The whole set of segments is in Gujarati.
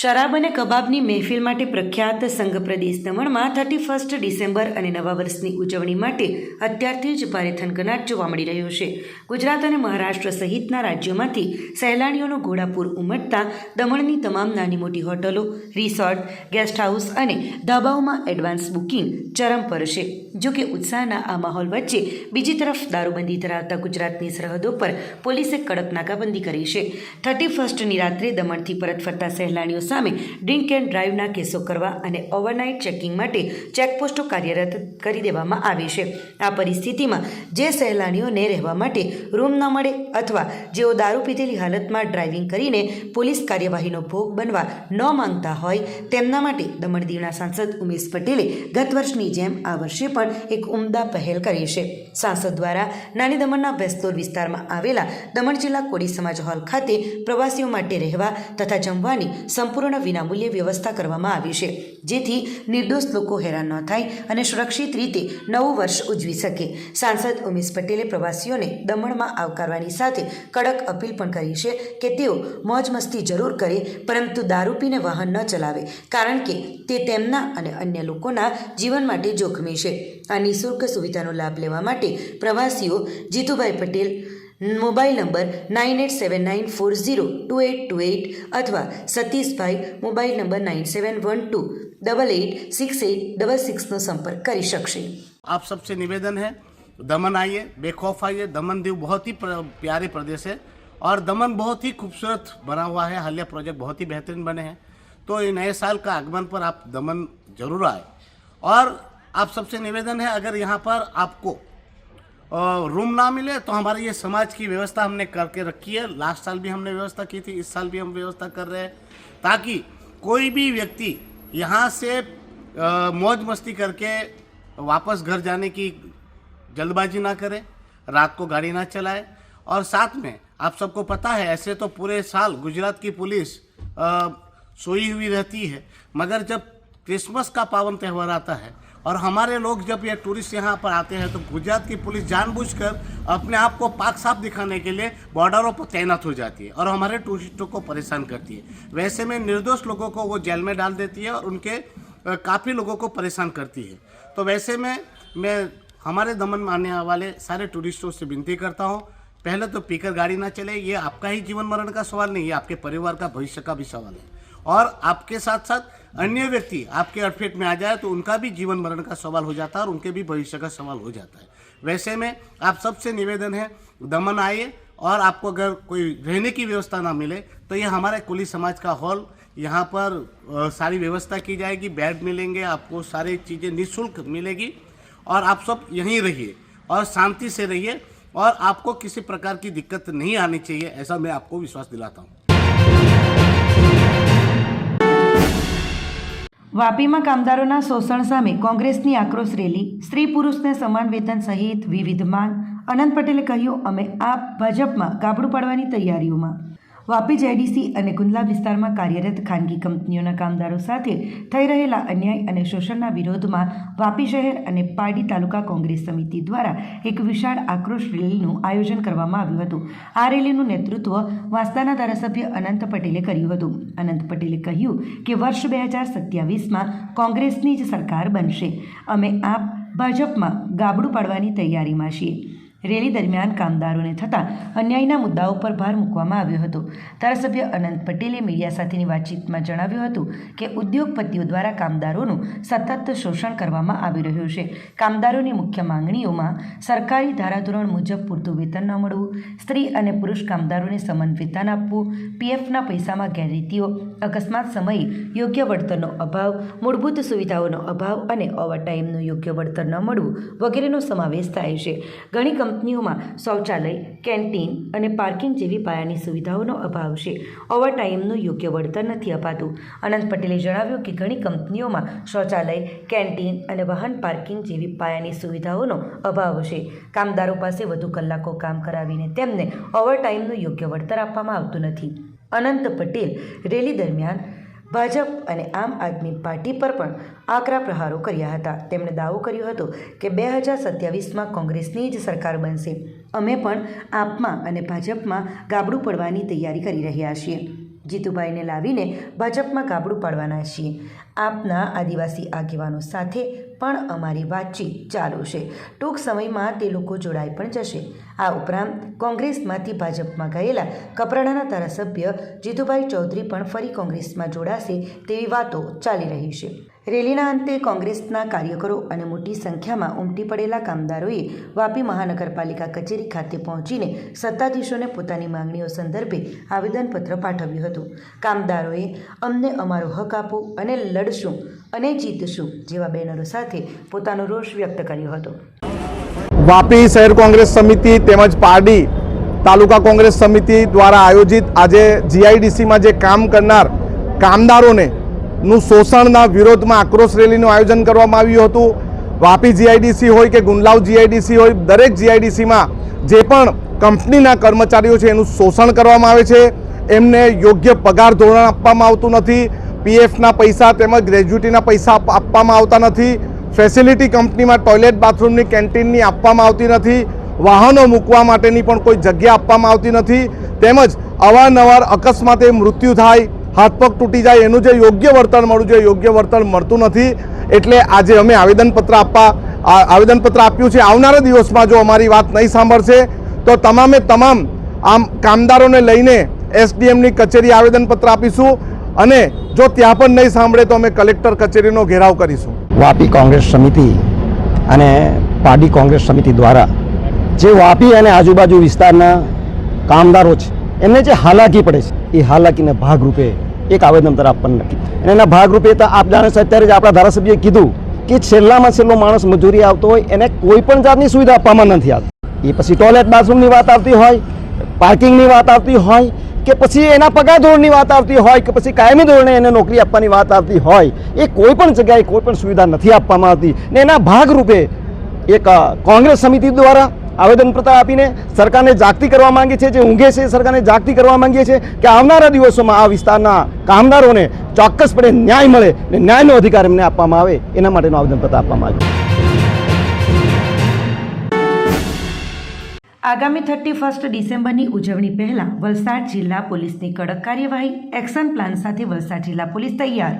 શરાબ અને કબાબની મહેફિલ માટે પ્રખ્યાત સંઘ પ્રદેશ દમણમાં 31 ડિસેમ્બર અને નવા વર્ષની ઉજવણી માટે અત્યારથી જ ભારે થનગનાટ જોવા મળી રહ્યો છે। ગુજરાત અને મહારાષ્ટ્ર સહિતના રાજ્યોમાંથી સહેલાણીઓનો ઘોડાપૂર ઉમટતા દમણની તમામ નાની મોટી હોટલો, રિસોર્ટ, ગેસ્ટ હાઉસ અને ધાબાઓમાં એડવાન્સ બુકિંગ ચરમ પર છે। જો કે ઉત્સાહના આ માહોલ વચ્ચે બીજી તરફ દારૂબંધી ધરાવતા ગુજરાતની સરહદો પર પોલીસે કડક નાકાબંધી કરી છે। 31ની રાત્રે દમણથી પરત ફરતા સહેલાણીઓ સામે ડ્રિંક એન્ડ ડ્રાઈવના કેસો કરવા અને ઓવરનાઇટ ચેકિંગ માટે ચેકપોસ્ટો કાર્યરત કરી દેવામાં આવી છે। આ પરિસ્થિતિમાં જે સહેલાણીઓને રહેવા માટે રૂમ ન મળે અથવા જેઓ દારૂ પીધેલી હાલતમાં ડ્રાઇવિંગ કરીને પોલીસ કાર્યવાહીનો ભોગ બનવા ન માંગતા હોય તેમના માટે દમણ દીવના સાંસદ ઉમેશ પટેલે ગત વર્ષની જેમ આ વર્ષે પણ એક ઉમદા પહેલ કરી છે। સાંસદ દ્વારા નાની દમણના બેસ્તોર વિસ્તારમાં આવેલા દમણ જિલ્લા કોળી સમાજ હોલ ખાતે પ્રવાસીઓ માટે રહેવા તથા જમવાની સંપૂર્ણ વિનામૂલ્યે વ્યવસ્થા કરવામાં આવી છે, જેથી નિર્દોષ લોકો હેરાન ન થાય અને સુરક્ષિત રીતે નવું વર્ષ ઉજવી શકે। સાંસદ ઉમેશ પટેલે પ્રવાસીઓને દમણમાં આવકારવાની સાથે કડક અપીલ પણ કરી છે કે તેઓ મોજ મસ્તી જરૂર કરે, પરંતુ દારૂ પીને વાહન ન ચલાવે, કારણ કે તે તેમના અને અન્ય લોકોના જીવન માટે જોખમી છે। આ નિઃશુલ્ક સુવિધાનો લાભ લેવા માટે પ્રવાસીઓ જીતુભાઈ પટેલ મોબાઈલ નંબર 9879402828 અથવા સતીશભાઈ મોબાઈલ નંબર 9712886866નો સંपर्क કરી શકશે। आप सबसे निवेदन है, दमन आइए, बेखौफ आइए। दमन दीव बहुत ही प्यारे प्रदेश है और दमन बहुत ही खूबसूरत बना हुआ है। हालिया प्रोजेक्ट बहुत ही बेहतरीन बने हैं, तो ये नए साल का आगमन पर आप दमन जरूर आए। और आप सबसे निवेदन है, अगर यहाँ पर आपको रूम ना मिले तो हमारे ये समाज की व्यवस्था हमने करके रखी है। लास्ट साल भी हमने व्यवस्था की थी, इस साल भी हम व्यवस्था कर रहे हैं, ताकि कोई भी व्यक्ति यहाँ से मौज मस्ती करके वापस घर जाने की जल्दबाजी ना करे, रात को गाड़ी ना चलाए। और साथ में आप सबको पता है, ऐसे तो पूरे साल गुजरात की पुलिस सोई हुई रहती है, मगर जब क्रिसमस का पावन त्यौहार आता है और हमारे लोग जब ये टूरिस्ट यहाँ पर आते हैं, तो गुजरात की पुलिस जानबूझकर अपने आप को पाक साफ दिखाने के लिए बॉर्डरों पर तैनात हो जाती है और हमारे टूरिस्टों को परेशान करती है। वैसे में निर्दोष लोगों को वो जेल में डाल देती है और उनके काफ़ी लोगों को परेशान करती है। तो वैसे में मैं हमारे दमन में आने वाले सारे टूरिस्टों से विनती करता हूँ, पहले तो पीकर गाड़ी ना चले। ये आपका ही जीवन मरण का सवाल नहीं, ये आपके परिवार का भविष्य का भी सवाल है। और आपके साथ साथ अन्य व्यक्ति आपके अड़फेट में आ जाए तो उनका भी जीवन मरण का सवाल हो जाता है और उनके भी भविष्य का सवाल हो जाता है। वैसे में आप सबसे निवेदन है, दमन आइए, और आपको अगर कोई रहने की व्यवस्था ना मिले तो ये हमारे कोली समाज का हॉल, यहाँ पर सारी व्यवस्था की जाएगी, बेड मिलेंगे, आपको सारी चीज़ें निःशुल्क मिलेगी। और आप सब यहीं रहिए और शांति से रहिए, और आपको किसी प्रकार की दिक्कत नहीं आनी चाहिए, ऐसा मैं आपको विश्वास दिलाता हूँ। વાપીમાં કામદારોના શોષણ સામે કોંગ્રેસની આક્રોશ રેલી, સ્ત્રી પુરુષને સમાન વેતન સહિત વિવિધ માંગ। અનંત પટેલે કહ્યું, અમે આ ભાજપમાં ગાબડું પાડવાની તૈયારીઓમાં। વાપી જેડીસી અને ગુંદલા વિસ્તારમાં કાર્યરત ખાનગી કંપનીઓના કામદારો સાથે થઈ રહેલા અન્યાય અને શોષણના વિરોધમાં વાપી શહેર અને પારડી તાલુકા કોંગ્રેસ સમિતિ દ્વારા એક વિશાળ આક્રોશ રેલીનું આયોજન કરવામાં આવ્યું હતું। આ રેલીનું નેતૃત્વ વાંસદાના ધારાસભ્ય અનંત પટેલે કર્યું હતું। અનંત પટેલે કહ્યું કે વર્ષ 2027માં કોંગ્રેસની જ સરકાર બનશે, અમે આ ભાજપમાં ગાબડું પાડવાની તૈયારીમાં છીએ। રેલી દરમિયાન કામદારોને થતા અન્યાયના મુદ્દાઓ પર ભાર મૂકવામાં આવ્યો હતો। ધારાસભ્ય અનંત પટેલે મીડિયા સાથેની વાતચીતમાં જણાવ્યું હતું કે ઉદ્યોગપતિઓ દ્વારા કામદારોનું સતત શોષણ કરવામાં આવી રહ્યું છે। કામદારોની મુખ્ય માંગણીઓમાં સરકારી ધારાધોરણ મુજબ પૂરતું વેતન ન મળવું, સ્ત્રી અને પુરુષ કામદારોને સમાન વેતન આપવું, પીએફના પૈસામાં ગેરરીતિઓ, અકસ્માત સમયે યોગ્ય વળતરનો અભાવ, મૂળભૂત સુવિધાઓનો અભાવ અને ઓવરટાઈમનું યોગ્ય વળતર ન મળવું વગેરેનો સમાવેશ થાય છે। ઘણી કંપનીઓમાં શૌચાલય, કેન્ટીન અને પાર્કિંગ જેવી પાયાની સુવિધાઓનો અભાવ છે। ઓવરટાઈમનું યોગ્ય વળતર નથી અપાતું। અનંત પટેલે જણાવ્યું કે ઘણી કંપનીઓમાં શૌચાલય, કેન્ટીન અને વાહન પાર્કિંગ જેવી પાયાની સુવિધાઓનો અભાવ છે। કામદારો પાસે વધુ કલાકો કામ કરાવીને તેમને ઓવરટાઈમનું યોગ્ય વળતર આપવામાં આવતું નથી। અનંત પટેલ રેલી દરમિયાન ભાજપ અને આમ આદમી પાર્ટી પર પણ આકરા પ્રહારો કર્યા હતા। તેમણે દાવો કર્યો હતો કે 2027માં કોંગ્રેસની જ સરકાર બનશે, અમે પણ આપમાં અને ભાજપમાં ગાબડું પડવાની તૈયારી કરી રહ્યા છીએ। જીતુભાઈને લાવીને ભાજપમાં ગાબડું પાડવાના છીએ. આપના આદિવાસી આગેવાનો સાથે પણ અમારી વાતચીત ચાલુ છે. ટૂંક સમયમાં તે લોકો જોડાઈ પણ જશે. આ ઉપરાંત કોંગ્રેસમાંથી ભાજપમાં ગયેલા કપરાડાના ધારાસભ્ય જીતુભાઈ ચૌધરી પણ ફરી કોંગ્રેસમાં જોડાશે તેવી વાતો ચાલી રહી છે. રેલીના અંતે કોંગ્રેસના કાર્યકરો અને મોટી સંખ્યામાં ઉમટી પડેલા કામદારોએ વાપી મહાનગરપાલિકા કચેરી ખાતે પહોંચીને સત્તાધીશોને પોતાની માંગણીઓ સંદર્ભે આવેદનપત્ર પાઠવ્યું હતું. કામદારોએ અમને અમારો હક આપો અને લડશું અને જીતશું જેવા બેનરો સાથે પોતાનો રોષ વ્યક્ત કર્યો હતો. વાપી શહેર કોંગ્રેસ સમિતિ તેમજ પારડી તાલુકા કોંગ્રેસ સમિતિ દ્વારા આયોજિત આજે જીઆઈડીસીમાં જે કામ કરનાર કામદારોને નું શોષણના વિરોધમાં આક્રોશ રેલીનું આયોજન કરવામાં આવ્યું હતું. વાપી જીઆઈડીસી હોય કે ગુંડલાવ જીઆઈડીસી હોય, દરેક જીઆઈડીસીમાં જે પણ કંપનીના કર્મચારીઓ છે એનું શોષણ કરવામાં આવે છે. એમને યોગ્ય પગાર ધોરણ આપવામાં આવતું નથી. પીએફના પૈસા તેમજ ગ્રેજ્યુટીના પૈસા આપવામાં આવતા નથી. ફેસિલિટી કંપનીમાં ટોયલેટ બાથરૂમની કેન્ટીનની આપવામાં આવતી નથી. વાહનો મૂકવા માટેની પણ કોઈ જગ્યા આપવામાં આવતી નથી. તેમજ અવારનવાર અકસ્માતે મૃત્યુ થાય, હાથ પગ તૂટી જાય, એનું જે યોગ્ય વળતર મળવું જોઈએ યોગ્ય વળતર મળતું નથી. એટલે આજે અમે આવેદનપત્ર આપ્યું છે. આવનારા દિવસમાં જો અમારી વાત નહીં સાંભળશે તો તમામે તમામ આમ કામદારોને લઈને એસડીએમની કચેરી આવેદનપત્ર આપીશું અને જો ત્યાં પણ નહીં સાંભળે તો અમે કલેક્ટર કચેરીનો ઘેરાવ કરીશું. વાપી કોંગ્રેસ સમિતિ અને પારડી કોંગ્રેસ સમિતિ દ્વારા જે વાપી અને આજુબાજુ વિસ્તારના કામદારો છે એમને જે હાલાકી પડે છે એ હાલાકીને ભાગરૂપે એક આવેદનપત્ર આપવાનું નક્કી. અને એના ભાગરૂપે તો આપ જાણે છે અત્યારે જ આપણા ધારાસભ્યએ કીધું કે છેલ્લામાં છેલ્લો માણસ મજૂરી આવતો હોય એને કોઈ પણ જાતની સુવિધા આપવામાં નથી આવતી. એ પછી ટોયલેટ બાથરૂમની વાત આવતી હોય, પાર્કિંગની વાત આવતી હોય કે પછી એના પગાર ધોરણની વાત આવતી હોય કે પછી કાયમી ધોરણે એને નોકરી આપવાની વાત આવતી હોય, એ કોઈ પણ જગ્યાએ કોઈ પણ સુવિધા નથી આપવામાં આવતી. ને એના ભાગરૂપે એક કોંગ્રેસ સમિતિ દ્વારા આવેદનપત્ર આપીને સરકારને જાગૃતિ કરવા માંગીએ છીએ. જે ઊંઘે છે સરકારને જાગૃતિ કરવા માંગીએ છીએ કે આવનારા દિવસોમાં આ વિસ્તારના કામદારોને ચોક્કસપણે ન્યાય મળે ને ન્યાયનો અધિકાર એમને આપવામાં આવે એના માટેનું આવેદનપત્ર આપવામાં આવ્યું. આગામી 31 ડિસેમ્બરની ઉજવણી પહેલાં વલસાડ જિલ્લા પોલીસની કડક કાર્યવાહી, એક્શન પ્લાન સાથે વલસાડ જિલ્લા પોલીસ તૈયાર.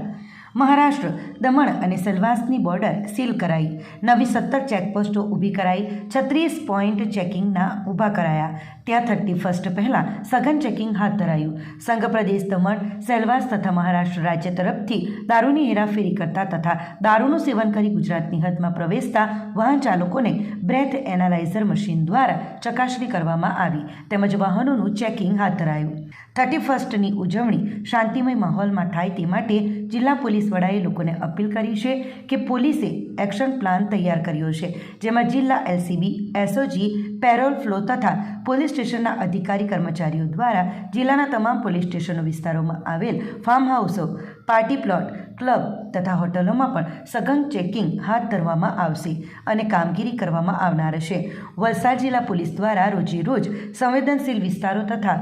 મહારાષ્ટ્ર, દમણ અને સેલ્વાસની બોર્ડર સીલ કરાઈ. નવી 17 ચેકપોસ્ટો ઊભી કરાઈ. 36 પોઈન્ટ ચેકિંગના ઊભા કરાયા. ત્યાં 31 પહેલાં સઘન ચેકિંગ હાથ ધરાયું. સંઘ પ્રદેશ દમણ, સેલ્વાસ તથા મહારાષ્ટ્ર રાજ્ય તરફથી દારૂની હેરાફેરી કરતા તથા દારૂનું સેવન કરી ગુજરાતની હદમાં પ્રવેશતા વાહન ચાલકોને બ્રેથ એનાલાઇઝર મશીન દ્વારા ચકાસણી કરવામાં આવી તેમજ વાહનોનું ચેકિંગ હાથ ધરાયું. 31ની ઉજવણી શાંતિમય માહોલમાં થાય તે માટે જિલ્લા પોલીસ વડાએ લોકોને અપીલ કરી છે કે પોલીસે એક્શન પ્લાન તૈયાર કર્યો છે, જેમાં જિલ્લા એલસીબી, એસઓજી, પેરોલ ફ્લો તથા પોલીસ સ્ટેશનના અધિકારી કર્મચારીઓ દ્વારા જિલ્લાના તમામ પોલીસ સ્ટેશનો વિસ્તારોમાં આવેલ ફાર્મ હાઉસો, પાર્ટી પ્લોટ, ક્લબ તથા હોટલોમાં પણ સઘન ચેકિંગ હાથ ધરવામાં આવશે અને કામગીરી કરવામાં આવનાર છે. વલસાડ જિલ્લા પોલીસ દ્વારા રોજે રોજ સંવેદનશીલ વિસ્તારો તથા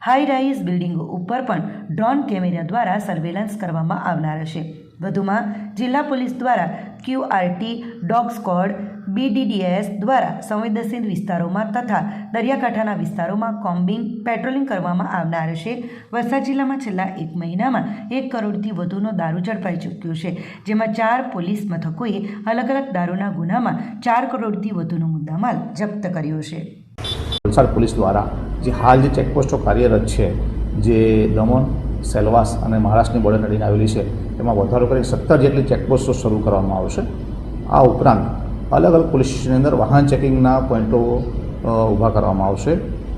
હાઈ રાઇઝ બિલ્ડિંગો ઉપર પણ ડ્રોન કેમેરા દ્વારા સર્વેલન્સ કરવામાં આવનાર છે. વધુમાં જિલ્લા પોલીસ દ્વારા QRT, ડોગ સ્ક્વોડ, BDDS દ્વારા સંવેદનશીલ વિસ્તારોમાં તથા દરિયાકાંઠાના વિસ્તારોમાં કોમ્બિંગ, પેટ્રોલિંગ કરવામાં આવનાર છે. વલસાડ જિલ્લામાં છેલ્લા 1 મહિનામાં 1 કરોડથી વધુનો દારૂ ઝડપાઈ ચૂક્યો છે, જેમાં 4 પોલીસ મથકોએ અલગ અલગ દારૂના ગુનામાં 4 કરોડથી વધુનો મુદ્દામાલ જપ્ત કર્યો છે. વલસાડ પોલીસ દ્વારા જે હાલ જે ચેકપોસ્ટો કાર્યરત છે, જે દમણ, સેલ્વાસ અને મહારાષ્ટ્રની બોર્ડર નડીને આવેલી છે, તેમાં વધારો કરી 17 જેટલી ચેકપોસ્ટો શરૂ કરવામાં આવશે. આ ઉપરાંત અલગ અલગ પોલીસ સ્ટેશનની અંદર વાહન ચેકિંગના પોઈન્ટો ઊભા કરવામાં આવશે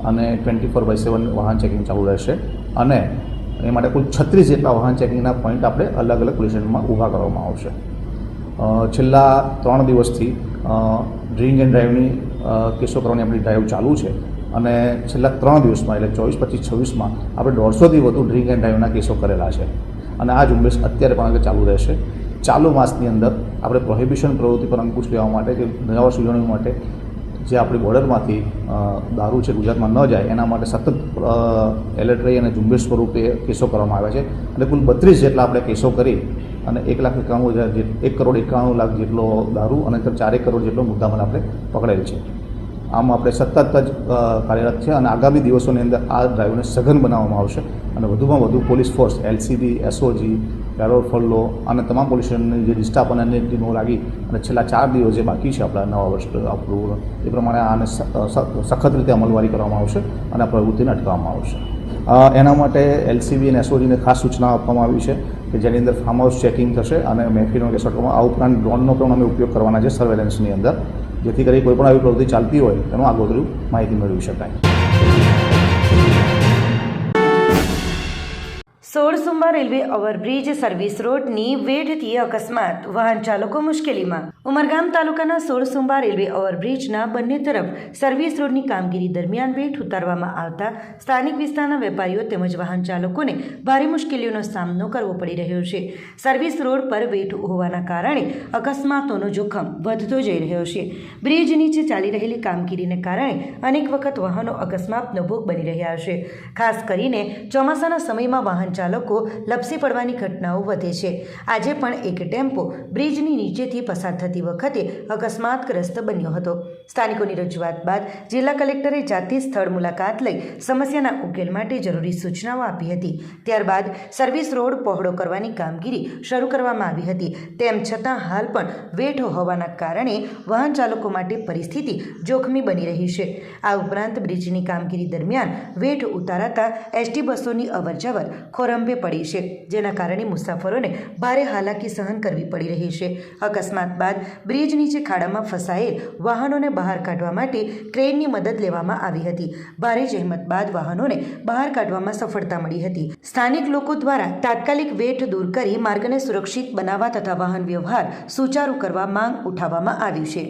અને 24/7 વાહન ચેકિંગ ચાલુ રહેશે અને એ માટે કુલ 36 જેટલા વાહન ચેકિંગના પોઈન્ટ આપણે અલગ અલગ પોલીસ સ્ટેશનમાં ઊભા કરવામાં આવશે. છેલ્લા 3 દિવસથી ડ્રિંક એન્ડ ડ્રાઈવની કેસો કરવાની આપણી ડ્રાઈવ ચાલુ છે અને છેલ્લા 3 દિવસમાં એટલે 24, 25, 26માં આપણે 150થી વધુ ડ્રિંક એન્ડ ડ્રાઈવના કેસો કરેલા છે અને આ ઝુંબેશ અત્યારે પણ આગળ ચાલુ રહેશે. ચાલુ માસની અંદર આપણે પ્રોહિબિશન પ્રવૃત્તિ પર અંકુશ લેવા માટે કે નવા વર્ષ ઉજવણી માટે જે આપણી બોર્ડરમાંથી દારૂ છે ગુજરાતમાં ન જાય એના માટે સતત એલર્ટ રહી અને ઝુંબેશ સ્વરૂપે કેસો કરવામાં આવ્યા છે અને કુલ 32 જેટલા આપણે કેસો કરી અને 1,91,000 1 કરોડ 91 લાખ જેટલો દારૂ અને 4 કરોડ જેટલો મુદ્દામાલ આપણે પકડેલ છે. આમ આપણે સતત જ કાર્યરત છે અને આગામી દિવસોની અંદર આ ડ્રાઈવને સઘન બનાવવામાં આવશે અને વધુમાં વધુ પોલીસ ફોર્સ એલસીબી, એસઓજી, પેરોફોલ્લો અને તમામ પોલીસ સ્ટેશનની જે ડિસ્ટાફ અને અન્ય ટીમો લાગી અને છેલ્લા 4 દિવસ જે બાકી છે આપણા નવા વર્ષ આપણું એ પ્રમાણે આને સખત રીતે અમલવારી કરવામાં આવશે અને આ પ્રવૃત્તિને અટકાવવામાં આવશે. એના માટે એલસીબી અને એસઓજીને ખાસ સૂચના આપવામાં આવી છે કે જેની અંદર ફાર્મ હાઉસ ચેકિંગ થશે અને મહેફિલનો બેસાડવામાં. આ ઉપરાંત ડ્રોનનો પણ અમે ઉપયોગ કરવાના છે સર્વેલન્સની અંદર, જેથી કરી કોઈ પણ આવી પ્રવૃત્તિ ચાલતી હોય તેનું આગોતરું માહિતી મેળવી શકાય. સોળસુંબા રેલવે ઓવરબ્રિજ સર્વિસ રોડની વેઢથી અકસ્માત, વાહન ચાલકો મુશ્કેલીમાં. ઉમરગામ તાલુકાના સોળસુંબા રેલવે ઓવરબ્રિજના બંને તરફ સર્વિસ રોડની કામગીરી દરમિયાન વેઠ ઉતારવામાં આવતા સ્થાનિક વિસ્તારના વેપારીઓ તેમજ વાહન ચાલકોને ભારે મુશ્કેલીઓનો સામનો કરવો પડી રહ્યો છે. સર્વિસ રોડ પર વેઠ હોવાના કારણે અકસ્માતોનો જોખમ વધતો જઈ રહ્યો છે. બ્રિજ નીચે ચાલી રહેલી કામગીરીને કારણે અનેક વખત વાહનો અકસ્માતનો ભોગ બની રહ્યા છે. ખાસ કરીને ચોમાસાના સમયમાં વાહન ચાલકો લપસી પડવાની ઘટનાઓ વધે છે. આજે પણ એક ટેમ્પો બ્રિજની નીચેથી પસાર થતી વખતે અકસ્માતગ્રસ્ત બન્યો હતો. સ્થાનિકોની રજૂઆત બાદ જિલ્લા કલેક્ટરે જાતે સ્થળ મુલાકાત લઈ સમસ્યાના ઉકેલ માટે જરૂરી સૂચનાઓ આપી હતી. ત્યારબાદ સર્વિસ રોડ પહોળો કરવાની કામગીરી શરૂ કરવામાં આવી હતી. તેમ છતાં હાલ પણ વેઠ હોવાના કારણે વાહન ચાલકો માટે પરિસ્થિતિ જોખમી બની રહી છે. આ ઉપરાંત બ્રિજની કામગીરી દરમિયાન વેઠ ઉતારાતા એસટી બસોની અવરજવર ખોરંભે પડી છે, જેના કારણે મુસાફરોને ભારે હાલાકી સહન કરવી પડી રહી છે. અકસ્માત બાદ બ્રિજ નીચે ખાડામાં ફસાયેલ વાહનોને બહાર કાઢવા માટે ક્રેનની મદદ લેવામાં આવી હતી. ભારે જહેમત બાદ વાહનોને બહાર કાઢવામાં સફળતા મળી હતી. સ્થાનિક લોકો દ્વારા તાત્કાલિક વેઠ દૂર કરી માર્ગને સુરક્ષિત બનાવવા તથા વાહન વ્યવહાર સુચારુ કરવા માંગ ઉઠાવવામાં આવી છે.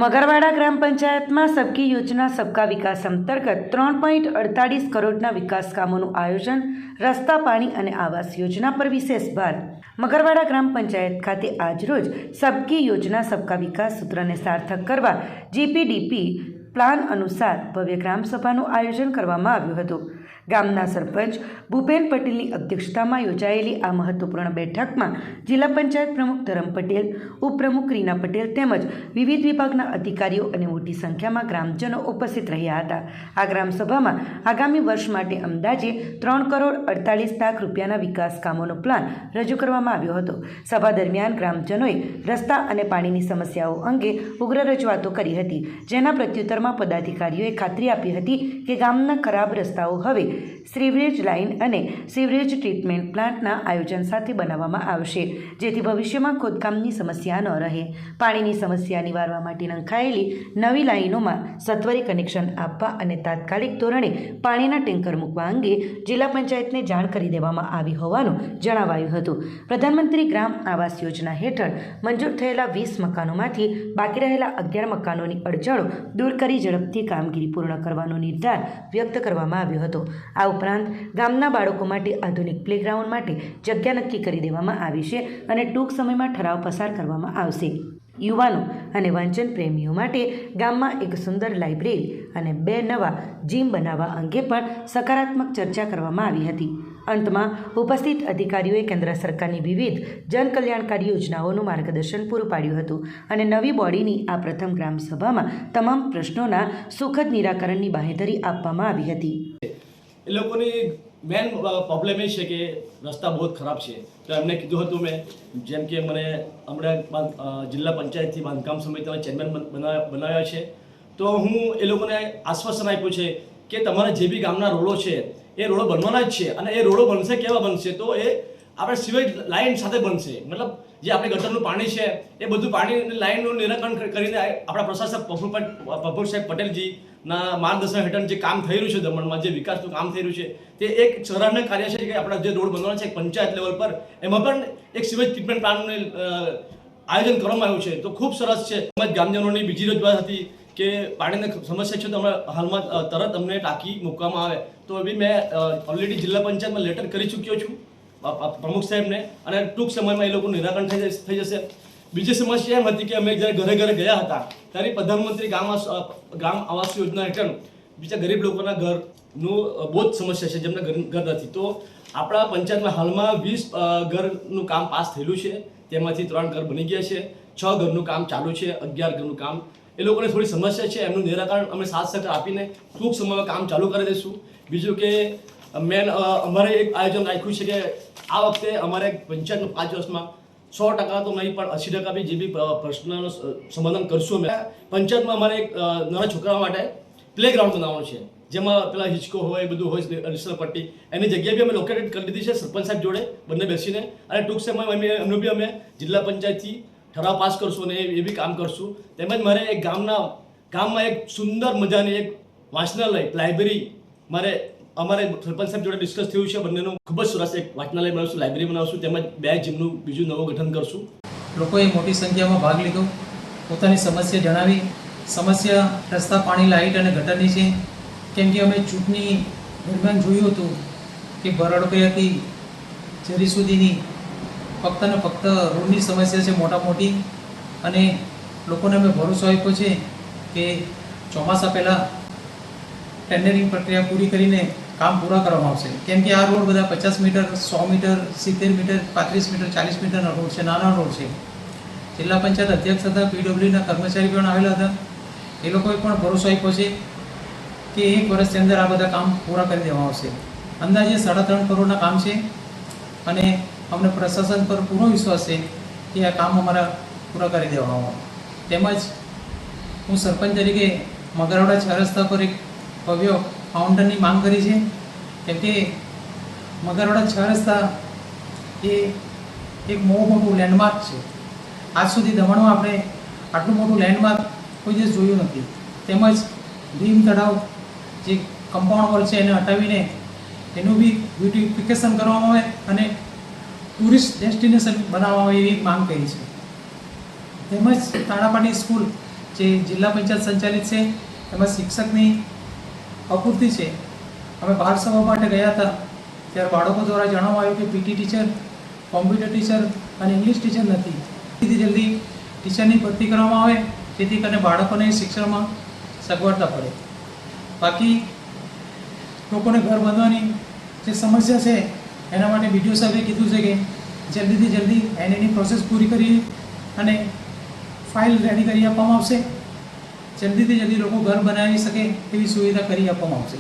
મગરવાડા ગ્રામ પંચાયતમાં સબકી યોજના સબકા વિકાસ અંતર્ગત 3.48 કરોડના વિકાસ કામોનું આયોજન. રસ્તા, પાણી અને આવાસ યોજના પર વિશેષ ભાર. મગરવાડા ગ્રામ પંચાયત ખાતે આજરોજ સબકી યોજના સબકા વિકાસ સૂત્રને સાર્થક કરવા જીપીડીપી પ્લાન અનુસાર ભવ્ય ગ્રામસભાનું આયોજન કરવામાં આવ્યું હતું. ગામના સરપંચ ભૂપેન પટેલની અધ્યક્ષતામાં યોજાયેલી આ મહત્વપૂર્ણ બેઠકમાં જિલ્લા પંચાયત પ્રમુખ ધરમ પટેલ, ઉપપ્રમુખ રીના પટેલ તેમજ વિવિધ વિભાગના અધિકારીઓ અને મોટી સંખ્યામાં ગ્રામજનો ઉપસ્થિત રહ્યા હતા. આ ગ્રામસભામાં આગામી વર્ષ માટે અંદાજે 3.48 કરોડ રૂપિયાના વિકાસ કામોનો પ્લાન રજૂ કરવામાં આવ્યો હતો. સભા દરમિયાન ગ્રામજનોએ રસ્તા અને પાણીની સમસ્યાઓ અંગે ઉગ્ર રજૂઆતો કરી હતી, જેના પ્રત્યુત્તરમાં પદાધિકારીઓએ ખાતરી આપી હતી કે ગામના ખરાબ રસ્તાઓ હવે સીવરેજ લાઇન અને સીવરેજ ટ્રીટમેન્ટ પ્લાન્ટના આયોજન સાથે બનાવવામાં આવશે, જેથી ભવિષ્યમાં ખોદકામની સમસ્યા ન રહે. પાણીની સમસ્યા નિવારવા માટે નંખાયેલી નવી લાઇનોમાં સત્વરે કનેક્શન આપવા અને તાત્કાલિક ધોરણે પાણીના ટેન્કર મૂકવા અંગે જિલ્લા પંચાયતને જાણ કરી દેવામાં આવી હોવાનું જણાવાયું હતું. પ્રધાનમંત્રી ગ્રામ આવાસ યોજના હેઠળ મંજૂર થયેલા 20 મકાનોમાંથી બાકી રહેલા 11 મકાનોની અડચણો દૂર કરી ઝડપથી કામગીરી પૂર્ણ કરવાનો નિર્ધાર વ્યક્ત કરવામાં આવ્યો હતો. આ ઉપરાંત ગામના બાળકો માટે આધુનિક પ્લેગ્રાઉન્ડ માટે જગ્યા નક્કી કરી દેવામાં આવી છે અને ટૂંક સમયમાં ઠરાવ પસાર કરવામાં આવશે. યુવાનો અને વાંચન પ્રેમીઓ માટે ગામમાં એક સુંદર લાઇબ્રેરી અને 2 નવા જીમ બનાવવા અંગે પણ સકારાત્મક ચર્ચા કરવામાં આવી હતી. અંતમાં ઉપસ્થિત અધિકારીઓએ કેન્દ્ર સરકારની વિવિધ જનકલ્યાણકારી યોજનાઓનું માર્ગદર્શન પૂરું પાડ્યું હતું અને નવી બોડીની આ પ્રથમ ગ્રામસભામાં તમામ પ્રશ્નોના સુખદ નિરાકરણની બાંહેધરી આપવામાં આવી હતી. એ લોકોની મેન પ્રોબ્લેમ એ છે કે રસ્તા બહુ ખરાબ છે. તો એમને કીધું હતું મેં, જેમ કે મને હમણાં જિલ્લા પંચાયતથી બાંધકામ સમિતિના ચેરમેન બનાવ્યા છે, તો હું એ લોકોને આશ્વાસન આપ્યું છે કે તમારા જે બી ગામના રોડો છે એ રોડો બનવાના જ છે અને એ રોડો બનશે કેવા બનશે, તો એ આપણે સિવેજ લાઇન સાથે બનશે. મતલબ જે આપણે ગટરનું પાણી છે એ બધું પાણીની લાઇનનું નિરાકરણ કરીને આપણા પ્રશાસક પ્રફુલ સાહેબ પટેલજીના માર્ગદર્શન હેઠળ જે કામ થઈ રહ્યું છે દમણમાં, જે વિકાસનું કામ થઈ રહ્યું છે, તે એક સરાહનીય કાર્ય છે કે આપણા જે રોડ બનવાના છે પંચાયત લેવલ પર, એમાં પણ એક સિવેજ ટ્રીટમેન્ટ પ્લાનનું આયોજન કરવામાં આવ્યું છે. તો ખૂબ સરસ છે. ગામજનોની બીજી રજૂઆત હતી કે પાણીની સમસ્યા છે તો હાલમાં તરત અમને ટાંકી મૂકવામાં આવે. તો એ બી મેં ઓલરેડી જિલ્લા પંચાયતમાં લેટર કરી ચૂક્યો છું પ્રમુખ સાહેબને અને ટૂંક સમયમાં એ લોકોનું નિરાકરણ થઈ જશે. બીજી સમસ્યા એમ હતી કે અમે જ્યારે ઘરે ઘરે ગયા હતા ત્યારે પ્રધાનમંત્રી ગ્રામ આવાસ યોજના હેઠળ બીજા ગરીબ લોકોના ઘરનું બહુ જ સમસ્યા છે, જેમને ઘર નથી. તો આપણા પંચાયતમાં હાલમાં 20 ઘરનું કામ પાસ થયેલું છે, તેમાંથી 3 ઘર બની ગયા છે. 6 ઘરનું કામ ચાલુ છે, 11 ઘરનું કામ. એ લોકોને થોડી સમસ્યા છે, એમનું નિરાકરણ અમે સાથ સહકાર આપીને ટૂંક સમયમાં કામ ચાલુ કરી દઈશું. બીજું કે મેન અમારે એક આયોજન રાખ્યું છે કે આ વખતે અમારે પંચાયતનું 5 વર્ષમાં 100% તો નહીં પણ 80% બી જે બી પ્રશ્નનું સમાધાન કરશું. અમે પંચાયતમાં અમારે એક નાના છોકરાઓ માટે પ્લેગ્રાઉન્ડ બનાવવાનું છે, જેમાં પેલા હિંચકો હોય, બધું હોય, અડિશનલ પટ્ટી, એની જગ્યા બી અમે લોકેટેડ કરી દીધી છે સરપંચ સાહેબ જોડે બંને બેસીને. અને ટૂંક સમયમાં એમનું બી અમે જિલ્લા પંચાયતથી ઠરાવ પાસ કરશું અને એ બી કામ કરશું. તેમજ મારે એક ગામમાં એક સુંદર મજાની એક વાંચનાલય, લાઇબ્રેરી અમારે સરપંચ સાહેબ જોડે ડિસ્કસ થયું છે. બંનેનું ખૂબ જ સરસ એક વાંચનાલય બનાવશું, લાઇબ્રેરી બનાવશું, તેમજ 2 જીમનું બીજું નવું ગઠન કરશું. લોકોએ મોટી સંખ્યામાં ભાગ લીધો, પોતાની સમસ્યા જણાવી. સમસ્યા રસ્તા, પાણી, લાઇટ અને ગટરની છે. કેમ કે અમે ચૂંટણી દરમિયાન જોયું હતું કે બરડોકયાથી ઝરી સુધીની ફક્ત ને ફક્ત રોડની સમસ્યા છે મોટી, અને લોકોને અમે ભરોસો આપ્યો છે કે ચોમાસા પહેલાં ટેન્ડરિંગ પ્રક્રિયા પૂરી કરીને કામ પૂરા કરવામાં આવશે. કેમ કે આ રોડ બધા 50 મીટર, 100 મીટર, 70 મીટર, 35 મીટર, 40 મીટરના રોડ છે, નાના રોડ છે. જિલ્લા પંચાયત અધ્યક્ષ હતા, PWના કર્મચારી પણ આવેલા હતા. એ લોકોએ પણ ભરોસો આપ્યો છે કે 1 વર્ષની અંદર આ બધા કામ પૂરા કરી દેવામાં આવશે. અંદાજે 3.5 કરોડના કામ છે, અને અમને પ્રશાસન પર પૂરો વિશ્વાસ છે કે આ કામ અમારા પૂરા કરી દેવામાં આવે. તેમજ હું સરપંચ તરીકે મગરાવડા 4 રસ્તા પર એક ભવ્ય ફાઉન્ટનની માંગ કરી છે. કેમ કે મગરાવડા 4 રસ્તા એ એક મોટું લેન્ડમાર્ક છે. આજ સુધી દમણમાં આપણે આટલું મોટું લેન્ડમાર્ક કોઈ દિવસ જોયું નથી. તેમજ ભીમ તળાવ જે કમ્પાઉન્ડ વોલ છે એને હટાવીને એનું બી બ્યુટિફિકેશન કરવામાં આવે અને ટુરિસ્ટ ડેસ્ટિનેશન બનાવવામાં આવે એવી માંગ કરી છે. તેમજ તાણાપાટી સ્કૂલ જે જિલ્લા પંચાયત સંચાલિત છે, તેમાં શિક્ષકની અપૂરતી છે. અમે બાર સભા માટે ગયા હતા ત્યારે બાળકો દ્વારા જણાવવામાં આવ્યું કે PT ટીચર, કોમ્પ્યુટર ટીચર અને ઇંગ્લિશ ટીચર નથી. જલ્દી ટીચરની ભરતી કરવામાં આવે જેથી કરીને બાળકોને શિક્ષણમાં સગવડતા પડે. બાકી લોકોને ઘર બાંધવાની જે સમસ્યા છે એના માટે BDO સાહેબે કીધું છે કે જલ્દીથી જલ્દી એની પ્રોસેસ પૂરી કરી અને ફાઇલ રેડી કરી આપવામાં આવશે. જલ્દીથી જલ્દી લોકો ઘર બનાવી શકે એવી સુવિધા કરી આપવામાં આવશે.